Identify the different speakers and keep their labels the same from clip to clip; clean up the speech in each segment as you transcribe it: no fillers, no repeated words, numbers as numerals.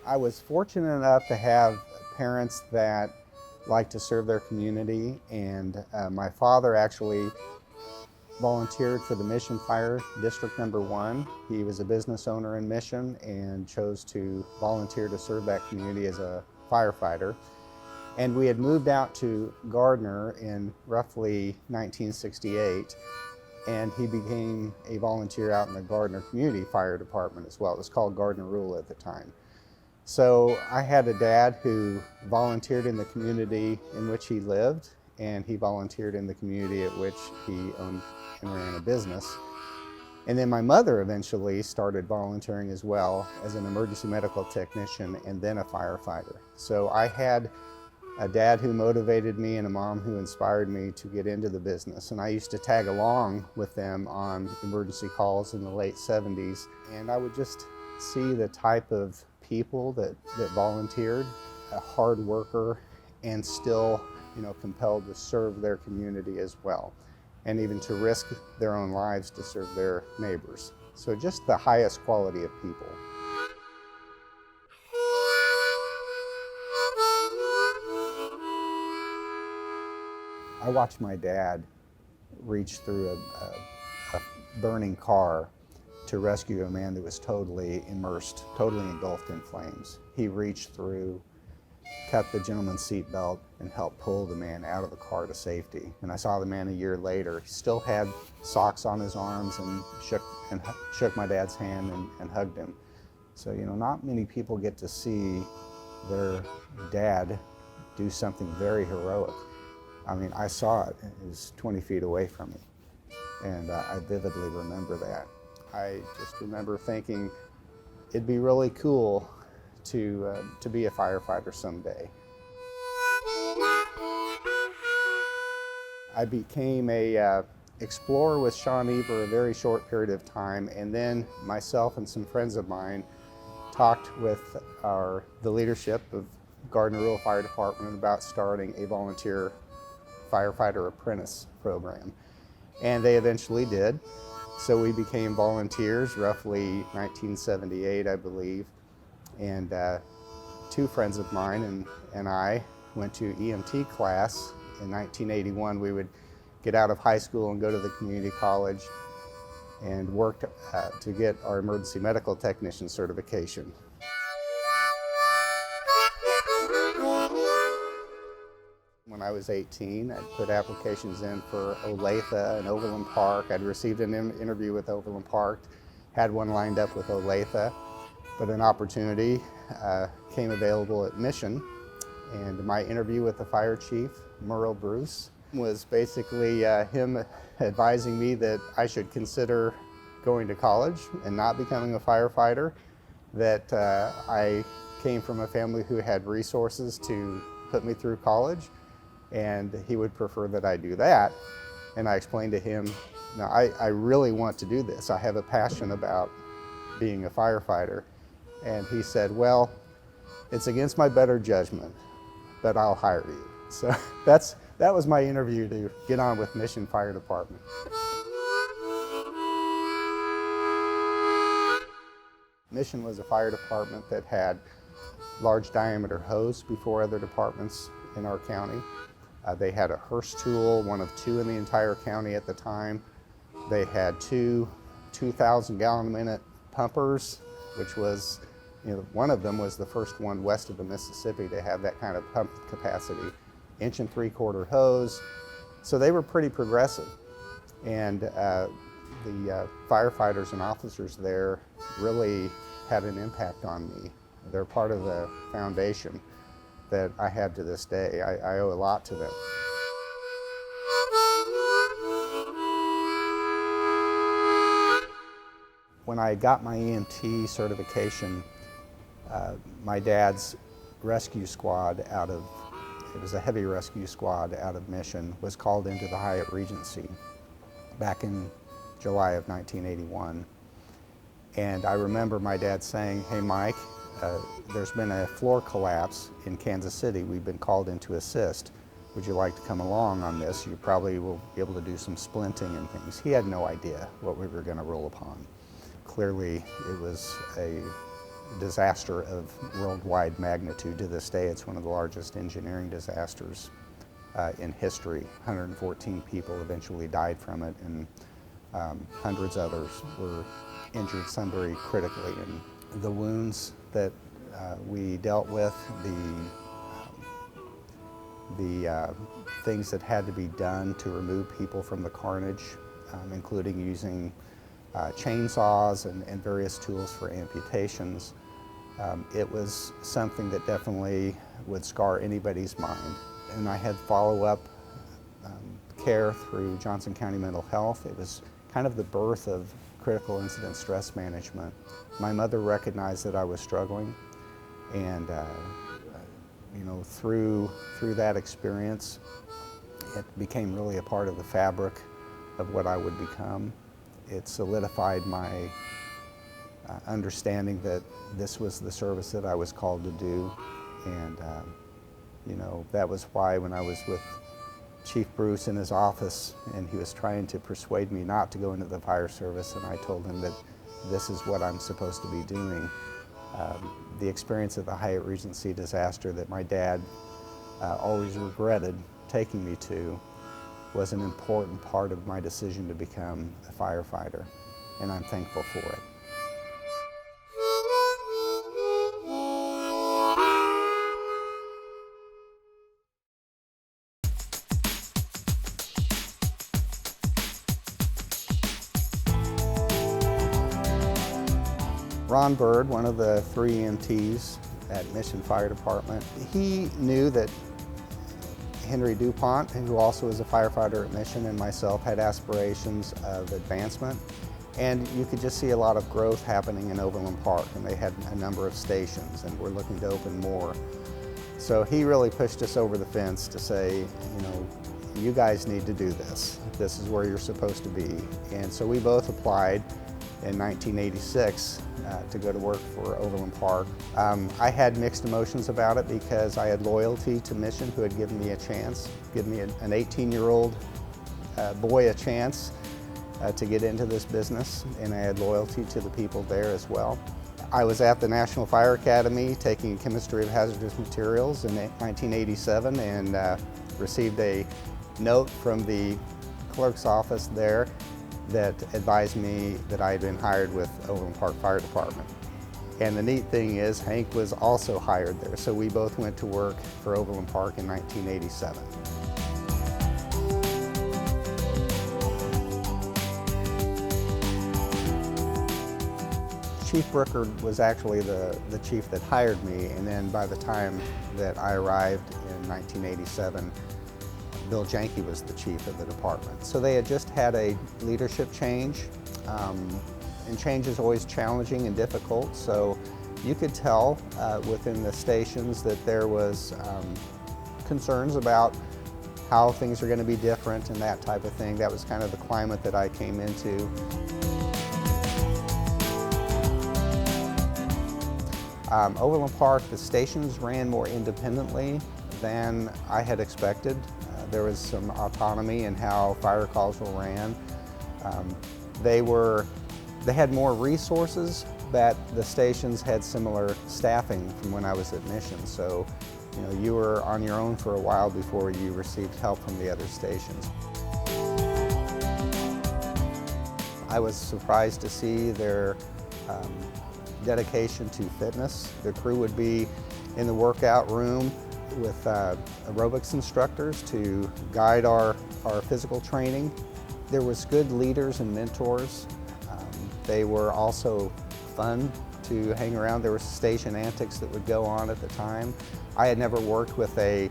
Speaker 1: I was fortunate enough to have parents that like to serve their community, and my father actually volunteered for the Mission Fire District Number 1. He was a business owner in Mission and chose to volunteer to serve that community as a firefighter. And we had moved out to Gardner in roughly 1968, and he became a volunteer out in the Gardner Community Fire Department as well. It was called Gardner Rural at the time. So I had a dad who volunteered in the community in which he lived, and he volunteered in the community at which he owned and ran a business. And then my mother eventually started volunteering as well as an emergency medical technician and then a firefighter. So I had a dad who motivated me and a mom who inspired me to get into the business. And I used to tag along with them on emergency calls in the late 70s. And I would just see the type of people that volunteered, a hard worker, and still, compelled to serve their community as well, and even to risk their own lives to serve their neighbors. So just the highest quality of people. I watched my dad reach through a burning car to rescue a man that was totally immersed, totally engulfed in flames. He reached through, cut the gentleman's seat belt, and helped pull the man out of the car to safety. And I saw the man a year later. He still had socks on his arms and shook my dad's hand and hugged him. So, not many people get to see their dad do something very heroic. I mean, I saw it. It was 20 feet away from me, and I vividly remember that. I just remember thinking it'd be really cool to be a firefighter someday. I became a explorer with Sean Ever a very short period of time, and then myself and some friends of mine talked with the leadership of Gardner Rural Fire Department about starting a volunteer firefighter apprentice program, and they eventually did. So we became volunteers roughly 1978, I believe, and two friends of mine and I went to EMT class in 1981. We would get out of high school and go to the community college and worked to get our emergency medical technician certification. When I was 18, I put applications in for Olathe and Overland Park. I'd received an interview with Overland Park, had one lined up with Olathe, but an opportunity came available at Mission, and my interview with the fire chief, Merle Bruce, was basically him advising me that I should consider going to college and not becoming a firefighter, that I came from a family who had resources to put me through college, and he would prefer that I do that. And I explained to him, no, I really want to do this. I have a passion about being a firefighter. And he said, well, it's against my better judgment, but I'll hire you. So that was my interview to get on with Mission Fire Department. Mission was a fire department that had large diameter hose before other departments in our county. They had a hearse tool, one of two in the entire county at the time. They had two 2,000 gallon a minute pumpers, which was, one of them was the first one west of the Mississippi to have that kind of pump capacity. 1 3/4 hose. So they were pretty progressive. And the firefighters and officers there really had an impact on me. They're part of the foundation that I have to this day. I owe a lot to them. When I got my EMT certification, my dad's rescue squad it was a heavy rescue squad out of Mission, was called into the Hyatt Regency back in July of 1981. And I remember my dad saying, hey Mike, there's been a floor collapse in Kansas City. We've been called in to assist. Would you like to come along on this? You probably will be able to do some splinting and things. He had no idea what we were going to roll upon. Clearly, it was a disaster of worldwide magnitude. To this day, it's one of the largest engineering disasters in history. 114 people eventually died from it, and hundreds others were injured, some very critically. And the wounds that we dealt with, the things that had to be done to remove people from the carnage, including using chainsaws and various tools for amputations. It was something that definitely would scar anybody's mind. And I had follow-up care through Johnson County Mental Health. It was kind of the birth of critical incident stress management. My mother recognized that I was struggling, and you know, through that experience, it became really a part of the fabric of what I would become. It solidified my understanding that this was the service that I was called to do, and you know, that was why when I was with Chief Bruce in his office and he was trying to persuade me not to go into the fire service, and I told him that this is what I'm supposed to be doing. The experience of the Hyatt Regency disaster that my dad always regretted taking me to was an important part of my decision to become a firefighter, and I'm thankful for it. Ron Bird, one of the 3 EMTs at Mission Fire Department, he knew that Henry DuPont, who also is a firefighter at Mission, and myself had aspirations of advancement. And you could just see a lot of growth happening in Overland Park, and they had a number of stations and were looking to open more. So he really pushed us over the fence to say, you know, you guys need to do this. This is where you're supposed to be. And so we both applied in 1986 to go to work for Overland Park. I had mixed emotions about it because I had loyalty to Mission, who had given me a chance, given me an 18-year-old boy a chance to get into this business, and I had loyalty to the people there as well. I was at the National Fire Academy taking chemistry of hazardous materials in 1987 and received a note from the clerk's office there that advised me that I had been hired with Overland Park Fire Department. And the neat thing is, Hank was also hired there, so we both went to work for Overland Park in 1987. Chief Brooker was actually the chief that hired me, and then by the time that I arrived in 1987, Bill Janke was the chief of the department. So they had just had a leadership change, and change is always challenging and difficult, so you could tell within the stations that there was concerns about how things are going to be different and that type of thing. That was kind of the climate that I came into. Overland Park, the stations ran more independently than I had expected. There was some autonomy in how fire calls were ran. They had more resources, but the stations had similar staffing from when I was at Mission. So, you know, you were on your own for a while before you received help from the other stations. I was surprised to see their dedication to fitness. The crew would be in the workout room with aerobics instructors to guide our physical training. There was good leaders and mentors. They were also fun to hang around. There were station antics that would go on at the time. I had never worked with a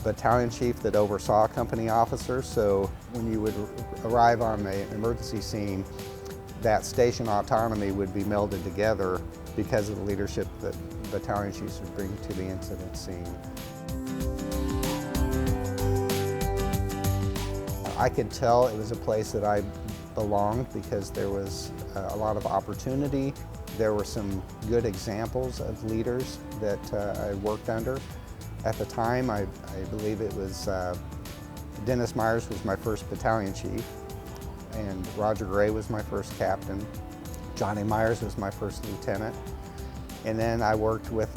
Speaker 1: battalion chief that oversaw company officers, so when you would arrive on an emergency scene, that station autonomy would be melded together because of the leadership that battalion chiefs would bring to the incident scene. I could tell it was a place that I belonged because there was a lot of opportunity. There were some good examples of leaders that I worked under. At the time, I believe it was Dennis Myers was my first battalion chief, and Roger Gray was my first captain. Johnny Myers was my first lieutenant. And then I worked with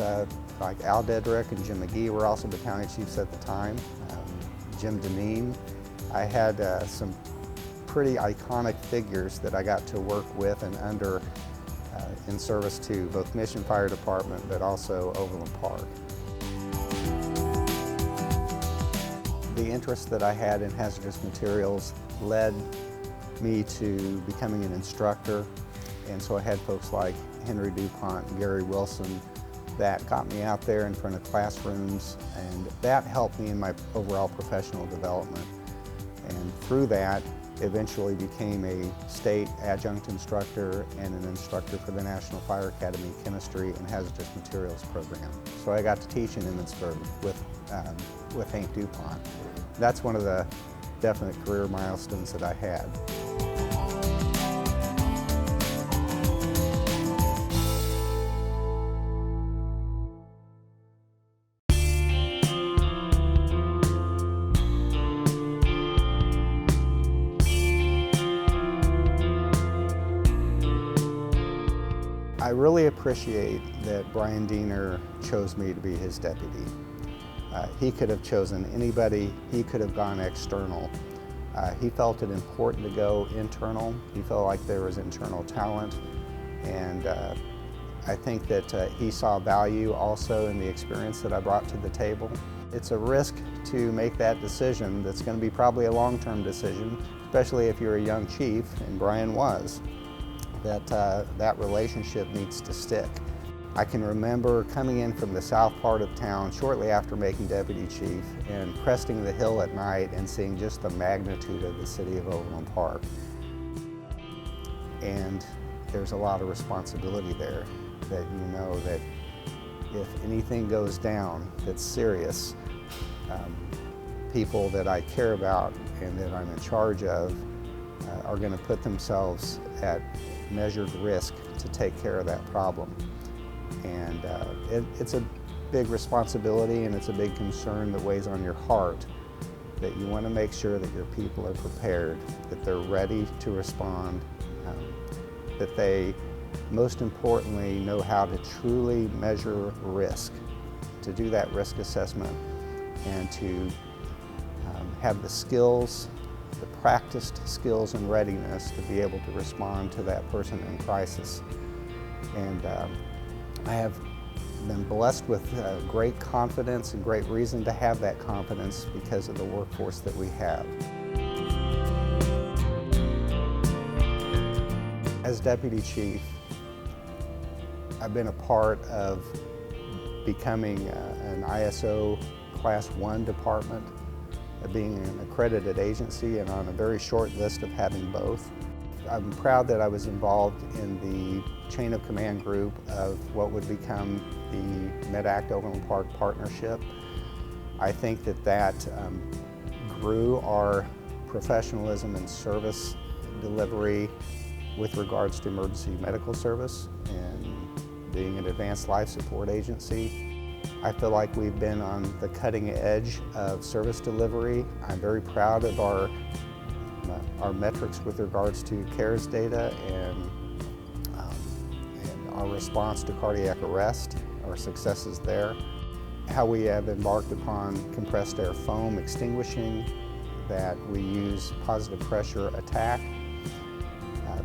Speaker 1: like Al Dedrick and Jim McGee were also battalion chiefs at the time. Jim Deneen. I had some pretty iconic figures that I got to work with and under in service to both Mission Fire Department, but also Overland Park. The interest that I had in hazardous materials led me to becoming an instructor, and so I had folks like Henry DuPont and Gary Wilson that got me out there in front of classrooms, and that helped me in my overall professional development. And through that, eventually became a state adjunct instructor and an instructor for the National Fire Academy Chemistry and Hazardous Materials program. So I got to teach in Emmitsburg with Hank DuPont. That's one of the definite career milestones that I had. I really appreciate that Brian Diener chose me to be his deputy. He could have chosen anybody, he could have gone external. He felt it important to go internal. He felt like there was internal talent, and I think that he saw value also in the experience that I brought to the table. It's a risk to make that decision that's going to be probably a long-term decision, especially if you're a young chief, and Brian was. That relationship needs to stick. I can remember coming in from the south part of town shortly after making deputy chief and cresting the hill at night and seeing just the magnitude of the city of Overland Park. And there's a lot of responsibility there, that you know that if anything goes down that's serious, people that I care about and that I'm in charge of are going to put themselves at measured risk to take care of that problem. And it's a big responsibility, and it's a big concern that weighs on your heart, that you want to make sure that your people are prepared, that they're ready to respond, that they, most importantly, know how to truly measure risk, to do that risk assessment, and to have the skills, the practiced skills and readiness to be able to respond to that person in crisis. And I have been blessed with great confidence and great reason to have that confidence because of the workforce that we have. As deputy chief, I've been a part of becoming an ISO Class 1 department, being an accredited agency, and on a very short list of having both. I'm proud that I was involved in the chain of command group of what would become the MedAct Overland Park partnership. I think that grew our professionalism and service delivery with regards to emergency medical service and being an advanced life support agency. I feel like we've been on the cutting edge of service delivery. I'm very proud of our metrics with regards to CARES data and our response to cardiac arrest, our successes there. How we have embarked upon compressed air foam extinguishing, that we use positive pressure attack,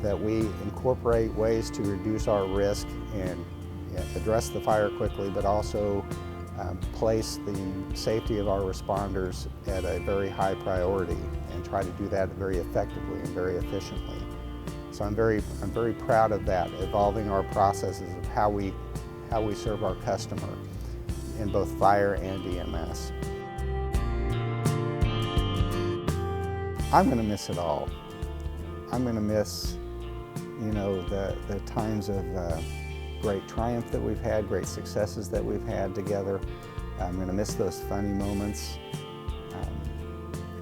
Speaker 1: that we incorporate ways to reduce our risk and address the fire quickly, but also place the safety of our responders at a very high priority and try to do that very effectively and very efficiently. So I'm very proud of that, evolving our processes of how we serve our customer in both fire and EMS. I'm going to miss it all. I'm going to miss, you know, the times of great triumph that we've had, great successes that we've had together. I'm going to miss those funny moments.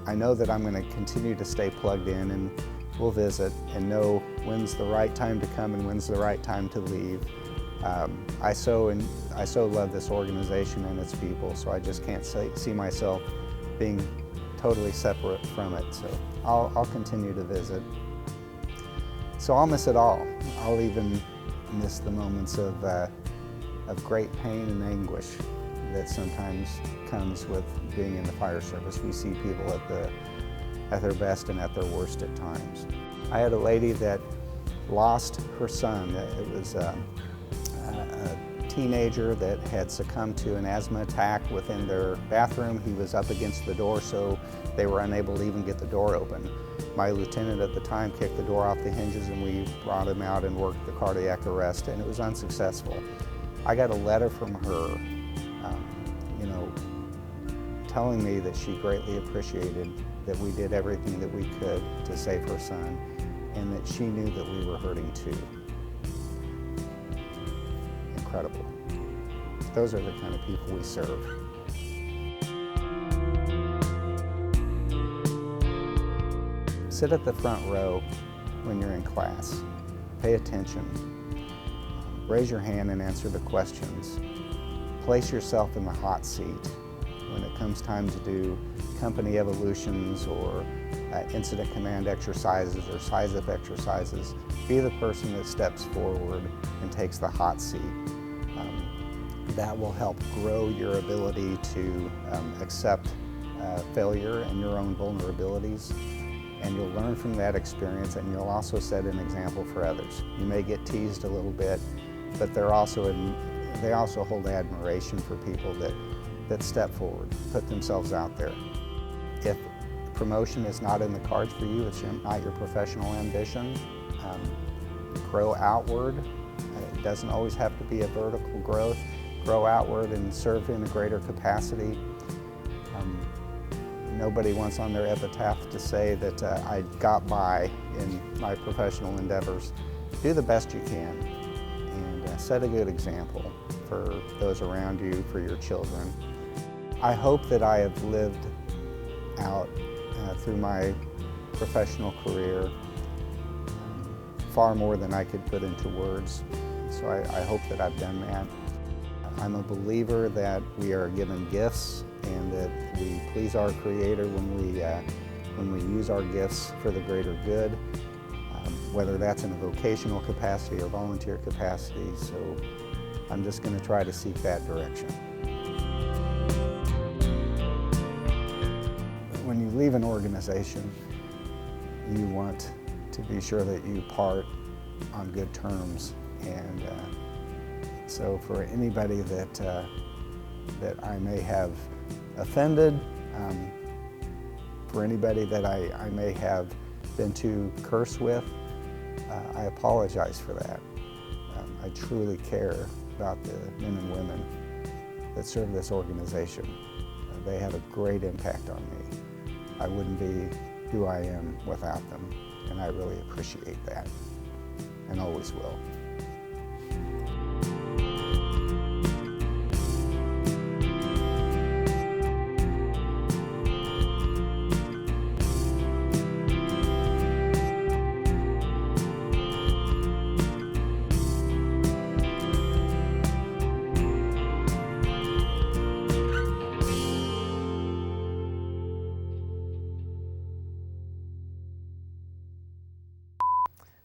Speaker 1: I know that I'm going to continue to stay plugged in, and we'll visit and know when's the right time to come and when's the right time to leave. I so love this organization and its people, so I just can't see myself being totally separate from it. So I'll continue to visit. So I'll miss it all. I'll even miss the moments of of great pain and anguish that sometimes comes with being in the fire service. We see people at their best and at their worst at times. I had a lady that lost her son. It was a teenager that had succumbed to an asthma attack within their bathroom. He was up against the door, so they were unable to even get the door open. My lieutenant at the time kicked the door off the hinges, and we brought him out and worked the cardiac arrest, and it was unsuccessful. I got a letter from her, telling me that she greatly appreciated that we did everything that we could to save her son, and that she knew that we were hurting too. Incredible. Those are the kind of people we serve. Sit at the front row when you're in class. Pay attention. Raise your hand and answer the questions. Place yourself in the hot seat when it comes time to do company evolutions or incident command exercises or size-up exercises. Be the person that steps forward and takes the hot seat. That will help grow your ability to accept failure and your own vulnerabilities. And you'll learn from that experience, and you'll also set an example for others. You may get teased a little bit, but they also hold admiration for people that step forward, put themselves out there. If promotion is not in the cards for you, it's not your professional ambition, grow outward. It doesn't always have to be a vertical growth. Grow outward and serve in a greater capacity. Nobody wants on their epitaph to say that I got by in my professional endeavors. Do the best you can, and set a good example for those around you, for your children. I hope that I have lived out through my professional career far more than I could put into words. So I hope that I've done that. I'm a believer that we are given gifts and that we please our Creator when we use our gifts for the greater good, whether that's in a vocational capacity or volunteer capacity. So I'm just going to try to seek that direction. When you leave an organization, you want to be sure that you part on good terms, and so for anybody that I may have offended, for anybody that I may have been too curse with, I apologize for that. I truly care about the men and women that serve this organization. They have a great impact on me. I wouldn't be who I am without them, and I really appreciate that, and always will.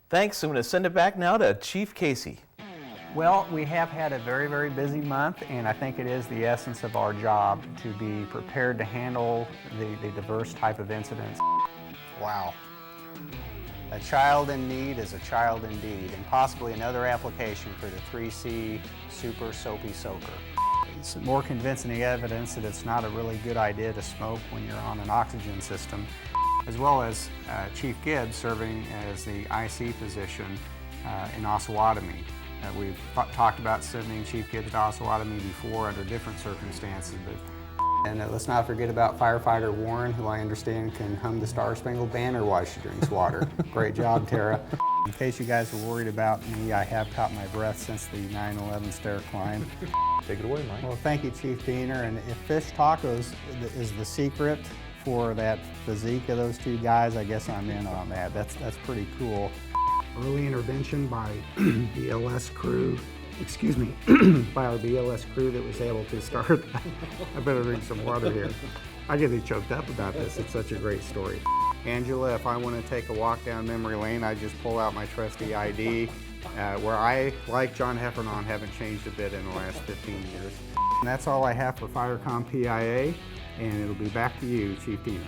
Speaker 2: Thanks. I'm going to send it back now to Chief Casey.
Speaker 3: Well, we have had a very, very busy month, and I think it is the essence of our job to be prepared to handle the diverse type of incidents.
Speaker 1: Wow. A child in need is a child indeed, and possibly another application for the 3C Super Soapy Soaker.
Speaker 3: It's more convincing evidence that it's not a really good idea to smoke when you're on an oxygen system, as well as Chief Gibbs serving as the IC physician in Osawatomie. We've talked about sending Chief Gibbs to Osawatomie before under different circumstances, and let's not forget about firefighter Warren, who I understand can hum the Star Spangled Banner while she drinks water. Great job, Tara. In case you guys were worried about me, I have caught my breath since the 9/11 stair climb.
Speaker 2: Take it away, Mike.
Speaker 3: Well, thank you, Chief Diener. And if fish tacos is the secret for that physique of those two guys, I guess I'm in on that. That's pretty cool. Early intervention by BLS crew, by our BLS crew that was able to start. I better drink some water here. I get choked up about this. It's such a great story. Angela, if I want to take a walk down memory lane, I just pull out my trusty ID where I, like John Heffernan, haven't changed a bit in the last 15 years. And that's all I have for FireCom PIA, and it'll be back to you, Chief Demon.